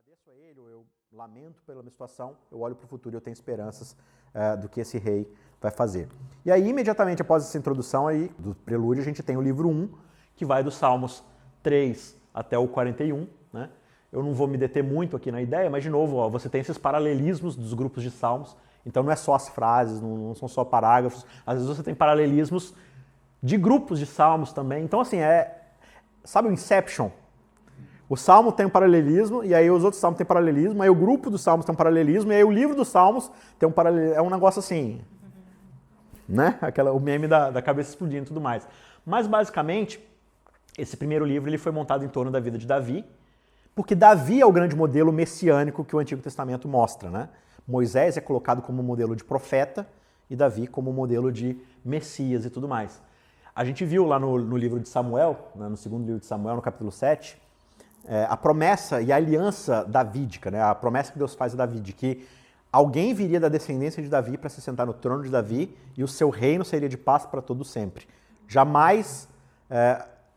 agradeço a ele, eu lamento pela minha situação, eu olho para o futuro e eu tenho esperanças do que esse rei vai fazer. E aí, imediatamente após essa introdução aí, do prelúdio, a gente tem o livro 1, que vai dos Salmos 3 até o 41, né? Eu não vou me deter muito aqui na ideia, mas de novo, ó, você tem esses paralelismos dos grupos de salmos, então não é só as frases, não são só parágrafos, às vezes você tem paralelismos de grupos de salmos também, então assim, sabe o Inception? O salmo tem um paralelismo, e aí os outros salmos têm paralelismo, aí o grupo dos salmos tem um paralelismo, e aí o livro dos salmos tem um paralelismo, é um negócio assim, né? O meme da cabeça explodindo e tudo mais. Mas basicamente, esse primeiro livro ele foi montado em torno da vida de Davi, porque Davi é o grande modelo messiânico que o Antigo Testamento mostra, né? Moisés é colocado como modelo de profeta e Davi como modelo de Messias e tudo mais. A gente viu lá no livro de Samuel, né, no segundo livro de Samuel, no capítulo 7, a promessa e a aliança davídica, né? A promessa que Deus faz a Davi, de que alguém viria da descendência de Davi para se sentar no trono de Davi e o seu reino seria de paz para todo sempre. Jamais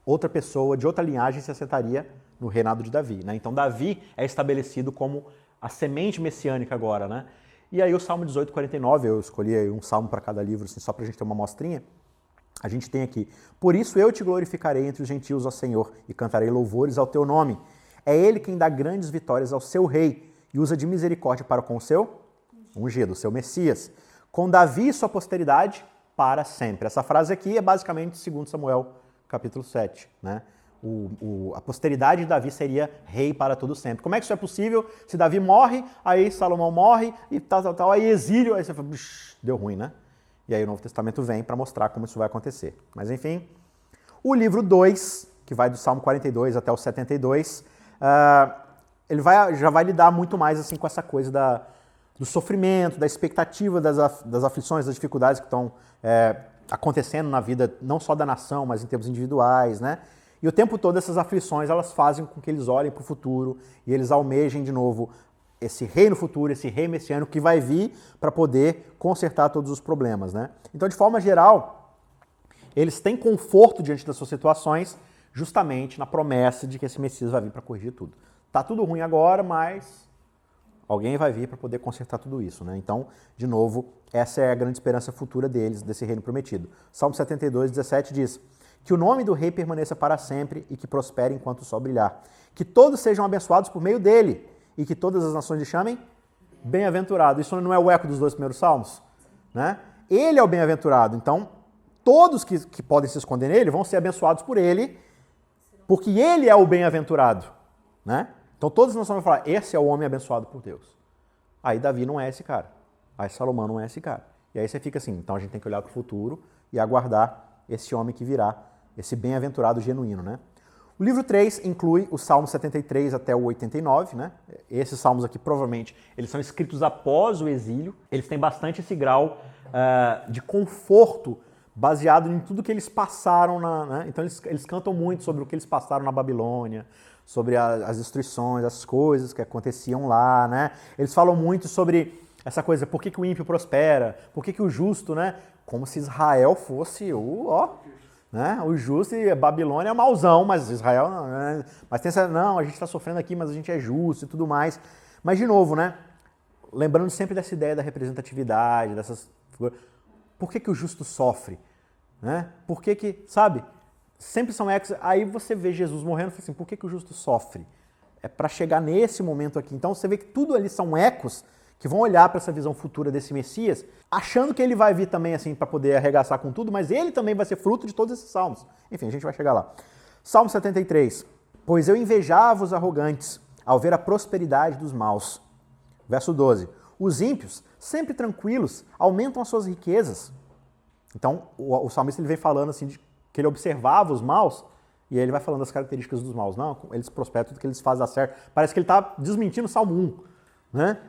outra pessoa de outra linhagem se assentaria no reinado de Davi, né? Então Davi é estabelecido como a semente messiânica agora, né? E aí o Salmo 18, 49, eu escolhi um salmo para cada livro, assim, só para a gente ter uma amostrinha. A gente tem aqui: por isso eu te glorificarei entre os gentios, ó Senhor, e cantarei louvores ao teu nome. É ele quem dá grandes vitórias ao seu rei e usa de misericórdia para com o seu ungido, o seu Messias. Com Davi e sua posteridade para sempre. Essa frase aqui é basicamente 2 Samuel, capítulo 7, né? A posteridade de Davi seria rei para todo sempre. Como é que isso é possível? Se Davi morre, aí Salomão morre e tal, aí exílio, aí você fala, deu ruim, né? E aí o Novo Testamento vem para mostrar como isso vai acontecer. Mas enfim, o livro 2, que vai do Salmo 42 até o 72, ele já vai lidar muito mais assim com essa coisa do sofrimento, da expectativa das aflições, das dificuldades que estão acontecendo na vida, não só da nação, mas em termos individuais, né? E o tempo todo essas aflições, elas fazem com que eles olhem para o futuro e eles almejem de novo esse rei no futuro, esse rei messiânico que vai vir para poder consertar todos os problemas, né? Então, de forma geral, eles têm conforto diante das suas situações justamente na promessa de que esse Messias vai vir para corrigir tudo. Tá tudo ruim agora, mas alguém vai vir para poder consertar tudo isso, né? Então, de novo, essa é a grande esperança futura deles, desse reino prometido. Salmo 72, 17 diz: que o nome do rei permaneça para sempre e que prospere enquanto o sol brilhar. Que todos sejam abençoados por meio dele e que todas as nações lhe chamem bem-aventurado. Isso não é o eco dos 2 primeiros salmos, né? Ele é o bem-aventurado, então todos que podem se esconder nele vão ser abençoados por ele, porque ele é o bem-aventurado, né? Então todas as nações vão falar, esse é o homem abençoado por Deus. Aí Davi não é esse cara, aí Salomão não é esse cara. E aí você fica assim, então a gente tem que olhar para o futuro e aguardar esse homem que virá, esse bem-aventurado genuíno, né? O livro 3 inclui o Salmo 73 até o 89, né? Esses salmos aqui, provavelmente, eles são escritos após o exílio. Eles têm bastante esse grau de conforto baseado em tudo que eles passaram, né? Então eles cantam muito sobre o que eles passaram na Babilônia, sobre as destruições, as coisas que aconteciam lá, né? Eles falam muito sobre essa coisa, por que o ímpio prospera, por que o justo, né? Como se Israel fosse né? O justo e a Babilônia é mauzão, mas Israel não, né? Mas tem essa, não, a gente está sofrendo aqui, mas a gente é justo e tudo mais. Mas, de novo, né? Lembrando sempre dessa ideia da representatividade, dessas figuras. Por que o justo sofre? Né? Por que, sabe? Sempre são ecos. Aí você vê Jesus morrendo e fala assim, por que o justo sofre? É para chegar nesse momento aqui. Então você vê que tudo ali são ecos que vão olhar para essa visão futura desse Messias, achando que ele vai vir também assim para poder arregaçar com tudo, mas ele também vai ser fruto de todos esses salmos. Enfim, a gente vai chegar lá. Salmo 73. Pois eu invejava os arrogantes ao ver a prosperidade dos maus. Verso 12. Os ímpios, sempre tranquilos, aumentam as suas riquezas. Então, o salmista ele vem falando assim de que ele observava os maus, e aí ele vai falando das características dos maus. Não, eles prosperam, tudo que eles fazem dá certo. Parece que ele está desmentindo o Salmo 1, né?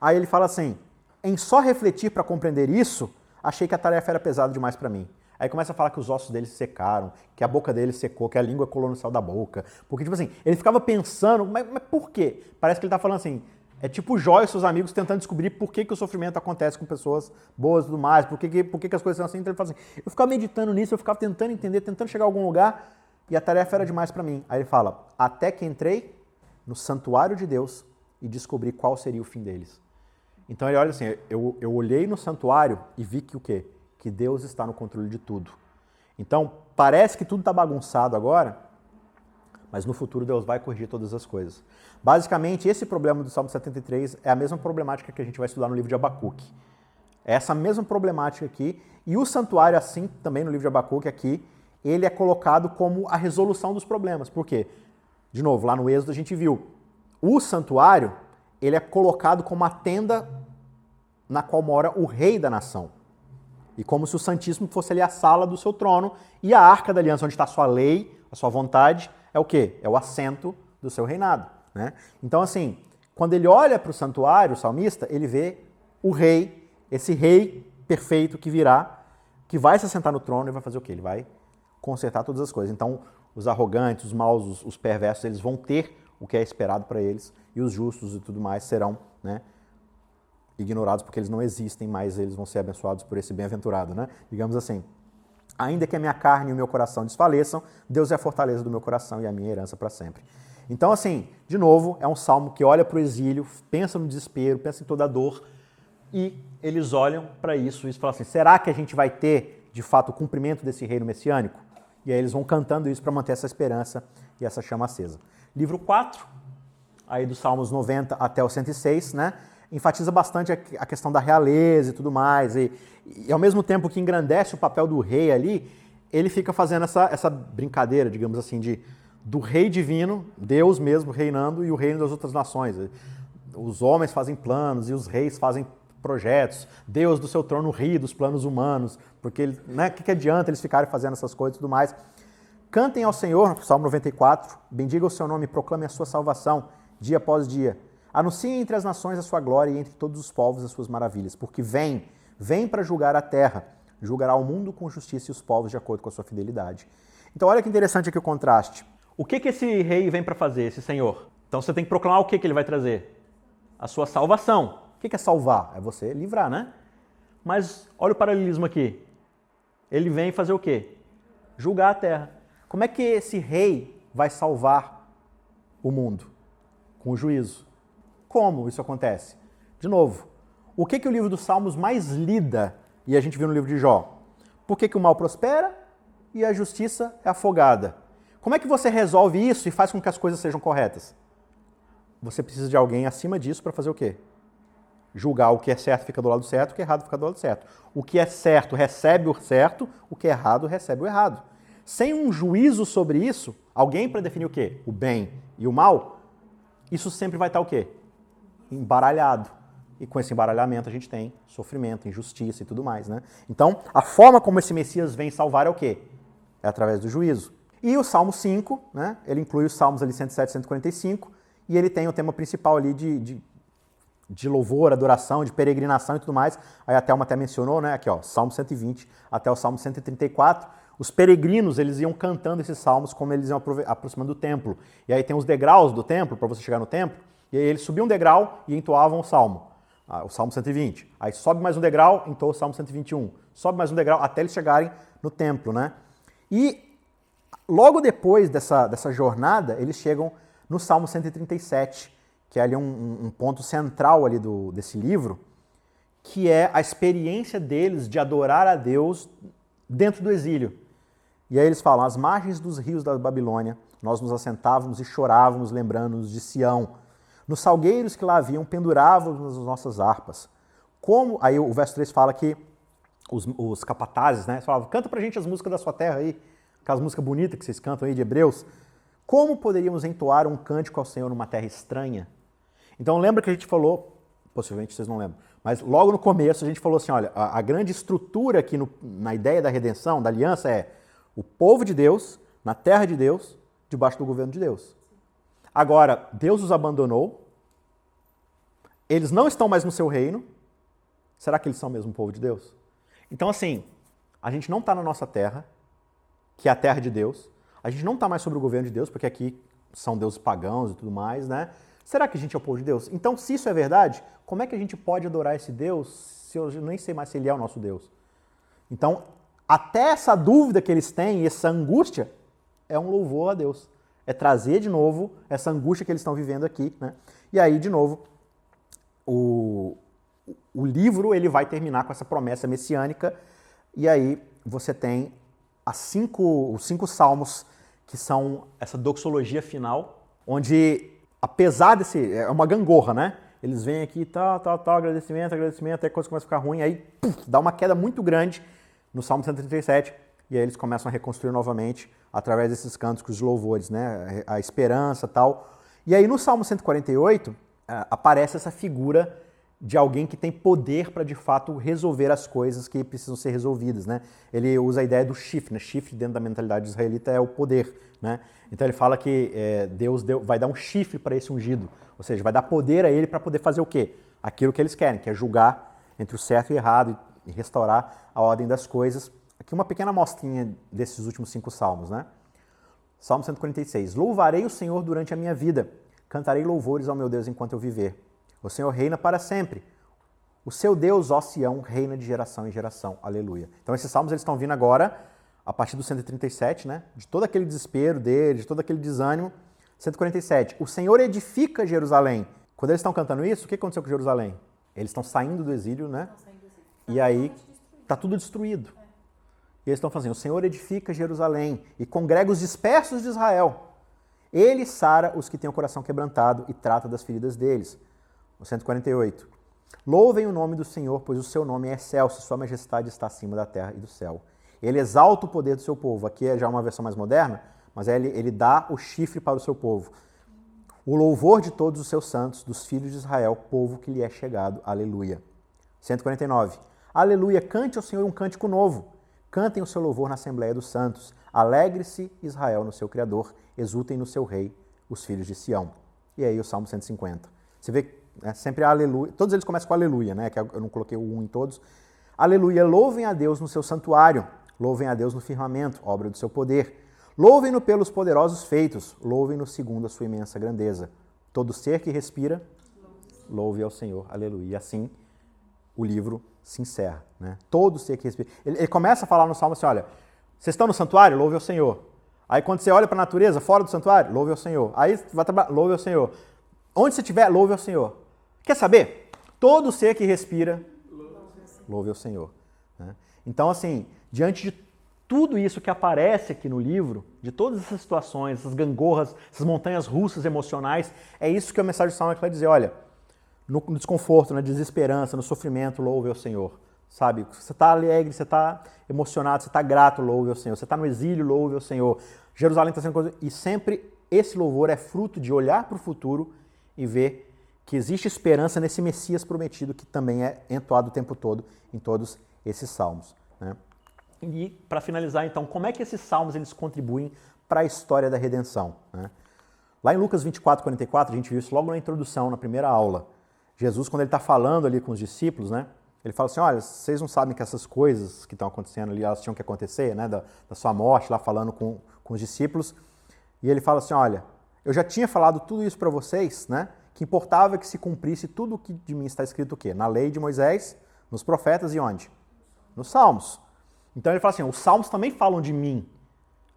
Aí ele fala assim, em só refletir para compreender isso, achei que a tarefa era pesada demais para mim. Aí começa a falar que os ossos dele se secaram, que a boca dele secou, que a língua colou no céu da boca. Porque, tipo assim, ele ficava pensando, mas por quê? Parece que ele tá falando assim, é tipo Jó e seus amigos tentando descobrir por que o sofrimento acontece com pessoas boas e tudo mais, por que as coisas são assim. Então ele fala assim, eu ficava meditando nisso, eu ficava tentando entender, tentando chegar a algum lugar, e a tarefa era demais para mim. Aí ele fala, até que entrei no santuário de Deus e descobrir qual seria o fim deles. Então ele olha assim, eu olhei no santuário e vi que o quê? Que Deus está no controle de tudo. Então parece que tudo está bagunçado agora, mas no futuro Deus vai corrigir todas as coisas. Basicamente, esse problema do Salmo 73 é a mesma problemática que a gente vai estudar no livro de Abacuque. É essa mesma problemática aqui, e o santuário, assim, também no livro de Abacuque aqui, ele é colocado como a resolução dos problemas. Por quê? De novo, lá no Êxodo a gente viu, o santuário, ele é colocado como a tenda na qual mora o rei da nação. E como se o Santíssimo fosse ali a sala do seu trono, e a Arca da Aliança, onde está a sua lei, a sua vontade, é o quê? É o assento do seu reinado. Né? Então, assim, quando ele olha para o santuário, o salmista, ele vê o rei, esse rei perfeito que virá, que vai se assentar no trono e vai fazer o quê? Ele vai consertar todas as coisas. Então, os arrogantes, os maus, os perversos, eles vão ter o que é esperado para eles, e os justos e tudo mais serão, né, ignorados porque eles não existem, mas eles vão ser abençoados por esse bem-aventurado, né? Digamos assim. Ainda que a minha carne e o meu coração desfaleçam, Deus é a fortaleza do meu coração e a minha herança para sempre. Então, assim, de novo, é um salmo que olha para o exílio, pensa no desespero, pensa em toda a dor, e eles olham para isso e falam assim, será que a gente vai ter, de fato, o cumprimento desse reino messiânico? E aí eles vão cantando isso para manter essa esperança e essa chama acesa. Livro 4, aí dos Salmos 90 até o 106, né? Enfatiza bastante a questão da realeza e tudo mais, e ao mesmo tempo que engrandece o papel do rei ali, ele fica fazendo essa brincadeira, digamos assim, do rei divino, Deus mesmo reinando, e o reino das outras nações. Os homens fazem planos e os reis fazem projetos. Deus do seu trono ri dos planos humanos, porque né, que adianta eles ficarem fazendo essas coisas e tudo mais. Cantem ao Senhor, Salmo 94, bendiga o seu nome, proclame a sua salvação, dia após dia. Anuncie entre as nações a sua glória e entre todos os povos as suas maravilhas, porque vem para julgar a terra, julgará o mundo com justiça e os povos de acordo com a sua fidelidade. Então olha que interessante aqui o contraste. O que esse rei vem para fazer, esse senhor? Então você tem que proclamar o que ele vai trazer? A sua salvação. O que é salvar? É você livrar, né? Mas olha o paralelismo aqui. Ele vem fazer o quê? Julgar a terra. Como é que esse rei vai salvar o mundo? Com o juízo. Como isso acontece? De novo, o que o livro dos Salmos mais lida, e a gente viu no livro de Jó? Por que o mal prospera e a justiça é afogada? Como é que você resolve isso e faz com que as coisas sejam corretas? Você precisa de alguém acima disso para fazer o quê? Julgar o que é certo fica do lado certo, o que é errado fica do lado certo. O que é certo recebe o certo, o que é errado recebe o errado. Sem um juízo sobre isso, alguém para definir o quê? O bem e o mal, isso sempre vai estar o quê? Embaralhado. E com esse embaralhamento a gente tem sofrimento, injustiça e tudo mais, né? Então, a forma como esse Messias vem salvar é o quê? É através do juízo. E o Salmo 5, né? Ele inclui os Salmos ali 107 e 145, e ele tem o tema principal ali de louvor, adoração, de peregrinação e tudo mais. Aí a Thelma até mencionou, né? Aqui, ó, Salmo 120 até o Salmo 134. Os peregrinos, eles iam cantando esses salmos como eles iam aproximando do templo. E aí tem os degraus do templo, para você chegar no templo, e aí eles subiam um degrau e entoavam o salmo. O Salmo 120. Aí sobe mais um degrau, entoa o Salmo 121. Sobe mais um degrau até eles chegarem no templo, né? E logo depois dessa jornada, eles chegam no Salmo 137, que é ali um ponto central ali desse livro, que é a experiência deles de adorar a Deus dentro do exílio. E aí eles falam, às margens dos rios da Babilônia, nós nos assentávamos e chorávamos, lembrando-nos de Sião. Nos salgueiros que lá haviam, pendurávamos as nossas harpas. Como, aí o verso 3 fala que os capatazes, né, falavam, canta pra gente as músicas da sua terra aí, aquelas músicas bonitas que vocês cantam aí de Hebreus. Como poderíamos entoar um cântico ao Senhor numa terra estranha? Então lembra que a gente falou, possivelmente vocês não lembram, mas logo no começo a gente falou assim, olha, a grande estrutura aqui na ideia da redenção, da aliança é o povo de Deus, na terra de Deus, debaixo do governo de Deus. Agora, Deus os abandonou, eles não estão mais no seu reino, será que eles são mesmo o povo de Deus? Então assim, a gente não está na nossa terra, que é a terra de Deus, a gente não está mais sobre o governo de Deus, porque aqui são deuses pagãos e tudo mais, né? Será que a gente é o povo de Deus? Então, se isso é verdade, como é que a gente pode adorar esse Deus se eu nem sei mais se ele é o nosso Deus? Então, até essa dúvida que eles têm, essa angústia, é um louvor a Deus. é trazer de novo essa angústia que eles estão vivendo aqui, né? E aí, de novo, o livro ele vai terminar com essa promessa messiânica, e aí você tem os 5 salmos que são essa doxologia final, onde, apesar desse... é uma gangorra, né? Eles vêm aqui, tal, agradecimento, até que a coisa começa a ficar ruim, aí dá uma queda muito grande no Salmo 137, e aí eles começam a reconstruir novamente através desses cânticos de louvores, né? A esperança e tal. E aí no Salmo 148 aparece essa figura de alguém que tem poder para de fato resolver as coisas que precisam ser resolvidas, né? Ele usa a ideia do chifre, né? Chifre dentro da mentalidade israelita é o poder, né? Então ele fala que Deus vai dar um chifre para esse ungido, ou seja, vai dar poder a ele para poder fazer o quê? Aquilo que eles querem, que é julgar entre o certo e o errado e restaurar a ordem das coisas. Aqui uma pequena amostrinha desses últimos 5 salmos, né? Salmo 146. Louvarei o Senhor durante a minha vida, cantarei louvores ao meu Deus enquanto eu viver. O Senhor reina para sempre. O seu Deus, ó Sião, reina de geração em geração. Aleluia. Então esses salmos eles estão vindo agora, a partir do 137, né? De todo aquele desespero dele, de todo aquele desânimo. 147. O Senhor edifica Jerusalém. Quando eles estão cantando isso, o que aconteceu com Jerusalém? Eles estão saindo do exílio, né? E aí está tudo destruído. E eles estão fazendo, o Senhor edifica Jerusalém e congrega os dispersos de Israel. Ele sara os que têm o coração quebrantado e trata das feridas deles. O 148. Louvem o nome do Senhor, pois o seu nome é excelso, sua majestade está acima da terra e do céu. Ele exalta o poder do seu povo. Aqui é já uma versão mais moderna, mas ele dá o chifre para o seu povo. O louvor de todos os seus santos, dos filhos de Israel, povo que lhe é chegado. Aleluia. 149. Aleluia, cante ao Senhor um cântico novo. Cantem o seu louvor na Assembleia dos Santos. Alegre-se Israel no seu Criador. Exultem no seu Rei, os filhos de Sião. E aí o Salmo 150. Você vê sempre aleluia. Todos eles começam com aleluia, né? Que eu não coloquei o 1 em todos. Aleluia, louvem a Deus no seu santuário. Louvem a Deus no firmamento, obra do seu poder. Louvem-no pelos poderosos feitos. Louvem-no segundo a sua imensa grandeza. Todo ser que respira, louve ao Senhor. Aleluia. E assim o livro se encerra, né? Todo ser que respira. Ele começa a falar no Salmo assim, olha, vocês estão no santuário? Louve ao Senhor. Aí quando você olha para a natureza, fora do santuário, louve ao Senhor. Aí vai trabalhar, louve ao Senhor. Onde você estiver, louve ao Senhor. Quer saber? Todo ser que respira, louve ao Senhor. Né? Então, assim, diante de tudo isso que aparece aqui no livro, de todas essas situações, essas gangorras, essas montanhas russas emocionais, é isso que a mensagem do Salmo vai dizer, olha, no desconforto, na desesperança, no sofrimento, louve ao Senhor. Sabe? Você está alegre, você está emocionado, você está grato, louve ao Senhor. Você está no exílio, louve ao Senhor. Jerusalém está sendo coisa... E sempre esse louvor é fruto de olhar para o futuro e ver que existe esperança nesse Messias prometido que também é entoado o tempo todo em todos esses salmos. Né? E para finalizar, então, como é que esses salmos eles contribuem para a história da redenção? Né? Lá em Lucas 24, 44, a gente viu isso logo na introdução, na primeira aula. Jesus, quando ele está falando ali com os discípulos, né? Ele fala assim, olha, vocês não sabem que essas coisas que estão acontecendo ali, elas tinham que acontecer, né? Da sua morte, lá falando com os discípulos. E ele fala assim, olha, eu já tinha falado tudo isso para vocês, né? Que importava que se cumprisse tudo o que de mim está escrito o quê? Na lei de Moisés, nos profetas e onde? Nos Salmos. Então ele fala assim, os Salmos também falam de mim,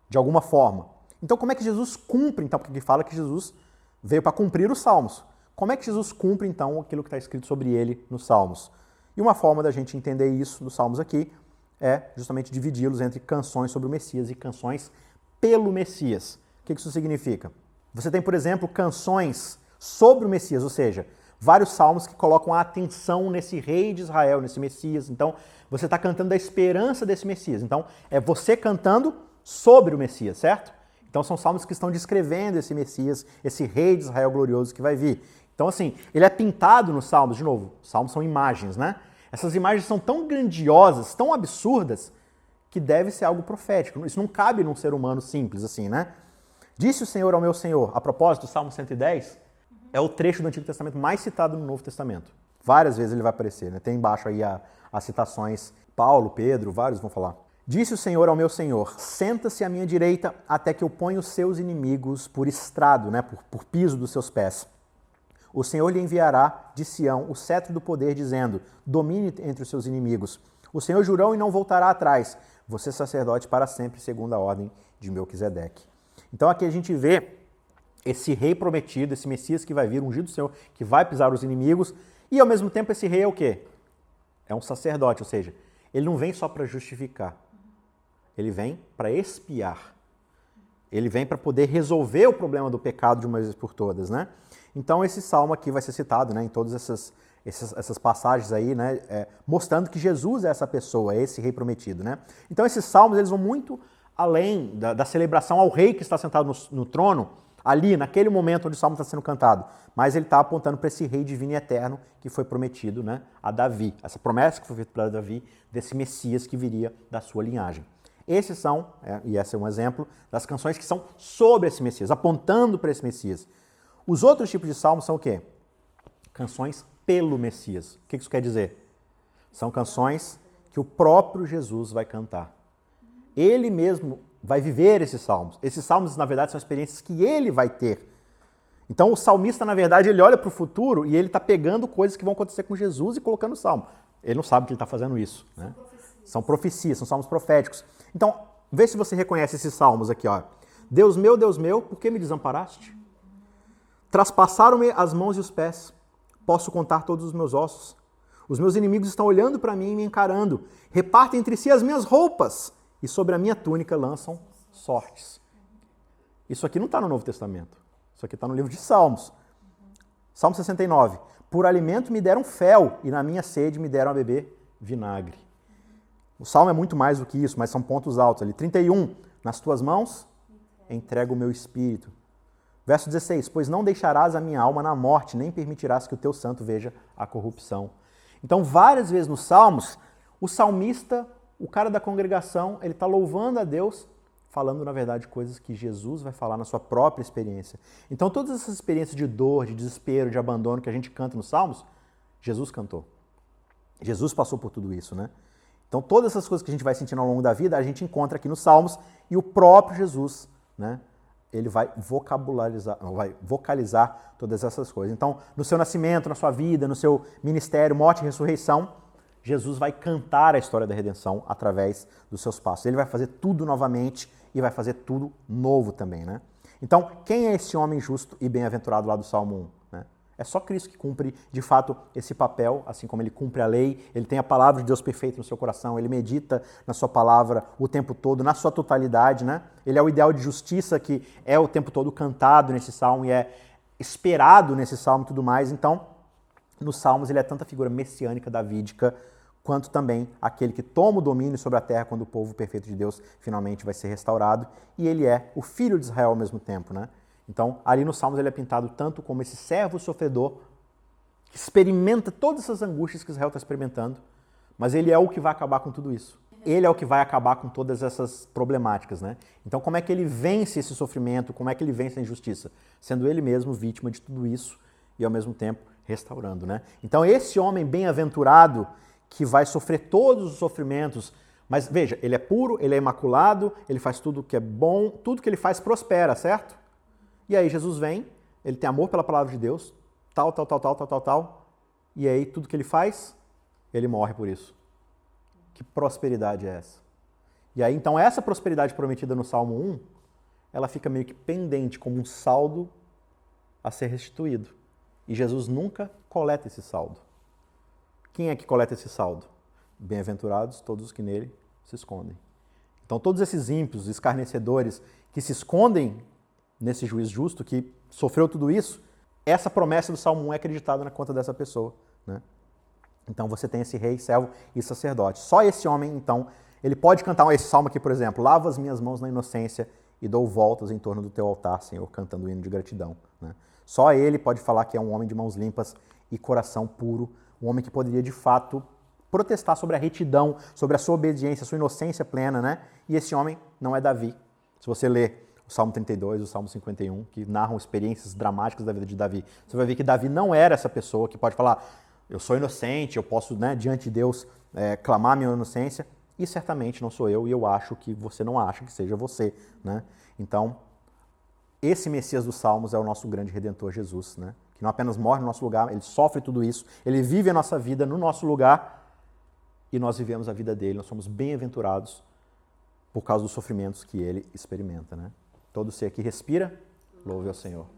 de alguma forma. Então como é que Jesus cumpre? Então, porque ele fala que Jesus veio para cumprir os Salmos. Como é que Jesus cumpre, então, aquilo que está escrito sobre ele nos Salmos? E uma forma da gente entender isso nos Salmos aqui é justamente dividi-los entre canções sobre o Messias e canções pelo Messias. O que isso significa? Você tem, por exemplo, canções sobre o Messias, ou seja, vários salmos que colocam a atenção nesse rei de Israel, nesse Messias. Então, você está cantando da esperança desse Messias. Então, é você cantando sobre o Messias, certo? Então, são salmos que estão descrevendo esse Messias, esse rei de Israel glorioso que vai vir. Então, assim, ele é pintado nos salmos, de novo, salmos são imagens, né? Essas imagens são tão grandiosas, tão absurdas, que deve ser algo profético. Isso não cabe num ser humano simples assim, né? Disse o Senhor ao meu Senhor. A propósito, o Salmo 110 é o trecho do Antigo Testamento mais citado no Novo Testamento. Várias vezes ele vai aparecer, né? Tem embaixo aí as citações, Paulo, Pedro, vários vão falar. Disse o Senhor ao meu Senhor, senta-se à minha direita até que eu ponha os seus inimigos por estrado, né? por piso dos seus pés. O Senhor lhe enviará de Sião o cetro do poder, dizendo, domine entre os seus inimigos. O Senhor jurou e não voltará atrás. Você é sacerdote para sempre, segundo a ordem de Melquisedeque. Então aqui a gente vê esse rei prometido, esse Messias que vai vir, ungido do Senhor, que vai pisar os inimigos, e ao mesmo tempo esse rei é o quê? É um sacerdote, ou seja, ele não vem só para justificar, ele vem para expiar. Ele vem para poder resolver o problema do pecado de uma vez por todas, né? Então esse salmo aqui vai ser citado, né, em todas essas passagens aí, né, mostrando que Jesus é essa pessoa, é esse rei prometido, né? Então esses salmos eles vão muito além da celebração ao rei que está sentado no trono, ali, naquele momento onde o salmo está sendo cantado, mas ele está apontando para esse rei divino e eterno que foi prometido, né, a Davi, essa promessa que foi feita para Davi, desse Messias que viria da sua linhagem. Esses são, e esse é um exemplo, das canções que são sobre esse Messias, apontando para esse Messias. Os outros tipos de salmos são o quê? Canções pelo Messias. O que isso quer dizer? São canções que o próprio Jesus vai cantar. Ele mesmo vai viver esses salmos. Esses salmos, na verdade, são experiências que ele vai ter. Então, o salmista, na verdade, ele olha para o futuro e ele está pegando coisas que vão acontecer com Jesus e colocando no salmo. Ele não sabe que ele está fazendo isso, né? São profecias, são salmos proféticos. Então, vê se você reconhece esses salmos aqui, ó. Deus meu, por que me desamparaste? Traspassaram-me as mãos e os pés. Posso contar todos os meus ossos. Os meus inimigos estão olhando para mim e me encarando. Repartem entre si as minhas roupas e sobre a minha túnica lançam sortes. Isso aqui não está no Novo Testamento. Isso aqui está no livro de Salmos. Salmo 69. Por alimento me deram fel e na minha sede me deram a beber vinagre. O salmo é muito mais do que isso, mas são pontos altos ali. 31. Nas tuas mãos entrego o meu espírito. Verso 16. Pois não deixarás a minha alma na morte, nem permitirás que o teu santo veja a corrupção. Então, várias vezes nos salmos, o salmista, o cara da congregação, ele está louvando a Deus, falando, na verdade, coisas que Jesus vai falar na sua própria experiência. Então, todas essas experiências de dor, de desespero, de abandono que a gente canta nos salmos, Jesus cantou. Jesus passou por tudo isso, né? Então, todas essas coisas que a gente vai sentindo ao longo da vida, a gente encontra aqui nos Salmos e o próprio Jesus, né, ele vai vocalizar todas essas coisas. Então, no seu nascimento, na sua vida, no seu ministério, morte e ressurreição, Jesus vai cantar a história da redenção através dos seus passos. Ele vai fazer tudo novamente e vai fazer tudo novo também, né? Então, quem é esse homem justo e bem-aventurado lá do Salmo 1? É só Cristo que cumpre, de fato, esse papel, assim como ele cumpre a lei, ele tem a palavra de Deus perfeita no seu coração, ele medita na sua palavra o tempo todo, na sua totalidade, né? Ele é o ideal de justiça que é o tempo todo cantado nesse salmo e é esperado nesse salmo e tudo mais. Então, nos salmos ele é tanto a figura messiânica, davídica, quanto também aquele que toma o domínio sobre a terra quando o povo perfeito de Deus finalmente vai ser restaurado. E ele é o filho de Israel ao mesmo tempo, né? Então, ali nos Salmos ele é pintado tanto como esse servo sofredor que experimenta todas essas angústias que Israel está experimentando, mas ele é o que vai acabar com tudo isso. Ele é o que vai acabar com todas essas problemáticas, né? Então, como é que ele vence esse sofrimento? Como é que ele vence a injustiça? Sendo ele mesmo vítima de tudo isso e, ao mesmo tempo, restaurando, né? Então, esse homem bem-aventurado que vai sofrer todos os sofrimentos, mas veja, ele é puro, ele é imaculado, ele faz tudo que é bom, tudo que ele faz prospera, certo? E aí Jesus vem, ele tem amor pela palavra de Deus, tal, e aí tudo que ele faz, ele morre por isso. Que prosperidade é essa? E aí então essa prosperidade prometida no Salmo 1, ela fica meio que pendente, como um saldo a ser restituído. E Jesus nunca coleta esse saldo. Quem é que coleta esse saldo? Bem-aventurados todos os que nele se escondem. Então todos esses ímpios, escarnecedores, que se escondem nesse juiz justo, que sofreu tudo isso, essa promessa do Salmo 1 é acreditada na conta dessa pessoa, né? Então você tem esse rei, servo e sacerdote. Só esse homem, então, ele pode cantar esse salmo aqui, por exemplo, lavo as minhas mãos na inocência e dou voltas em torno do teu altar, Senhor, cantando o hino de gratidão, né? Só ele pode falar que é um homem de mãos limpas e coração puro, um homem que poderia, de fato, protestar sobre a retidão, sobre a sua obediência, a sua inocência plena, né? E esse homem não é Davi. Se você ler o Salmo 32, o Salmo 51, que narram experiências dramáticas da vida de Davi, você vai ver que Davi não era essa pessoa que pode falar, eu sou inocente, eu posso, né, diante de Deus, clamar minha inocência, e certamente não sou eu, e eu acho que você não acha que seja você, né? Então, esse Messias dos Salmos é o nosso grande Redentor Jesus, né? Que não apenas morre no nosso lugar, ele sofre tudo isso, ele vive a nossa vida no nosso lugar, e nós vivemos a vida dele, nós somos bem-aventurados por causa dos sofrimentos que ele experimenta, né? Todo ser que respira, Louve ao Senhor.